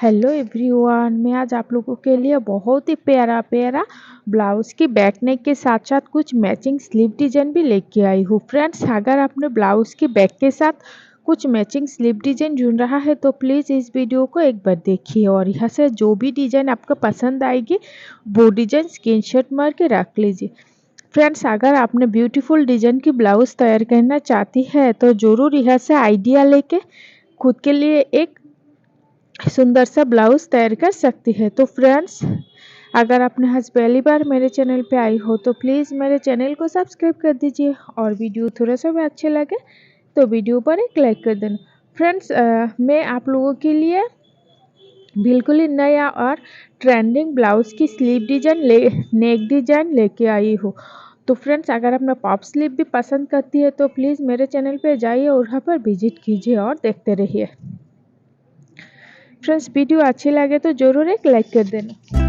Hello everyone, मैं आज आप लोगों के लिए बहुत ही प्यारा प्यारा ब्लाउज़ की बैक नेक के साथ साथ कुछ मैचिंग स्लीव डिज़ाइन भी लेके आई हूँ। फ्रेंड्स, अगर आपने ब्लाउज़ की बैक के साथ कुछ मैचिंग स्लीव डिज़ाइन ढूंढ रहा है तो प्लीज़ इस वीडियो को एक बार देखिए और यहाँ से जो भी डिज़ाइन आपको पसंद आएगी वो डिज़ाइन स्क्रीनशॉट मार के रख लीजिए। फ्रेंड्स, अगर आपने ब्यूटीफुल डिज़ाइन की ब्लाउज़ तैयार करना चाहती है तो ज़रूर यहाँ से आइडिया लेके खुद के लिए एक सुंदर सा ब्लाउज तैयार कर सकती है। तो फ्रेंड्स, अगर आपने आज पहली बार मेरे चैनल पे आई हो तो प्लीज़ मेरे चैनल को सब्सक्राइब कर दीजिए और वीडियो थोड़ा सा भी अच्छे लगे तो वीडियो पर एक लाइक कर देना। फ्रेंड्स, मैं आप लोगों के लिए बिल्कुल ही नया और ट्रेंडिंग ब्लाउज की स्लीव डिजाइन नेक डिजाइन लेके आई हूँ। तो फ्रेंड्स, अगर आपने पॉप स्लीव भी पसंद करती है तो प्लीज़ मेरे चैनल पे जाइए और वहाँ पर विजिट कीजिए और देखते रहिए। फ्रेंड्स, वीडियो अच्छी लगे तो ज़रूर एक लाइक कर देना।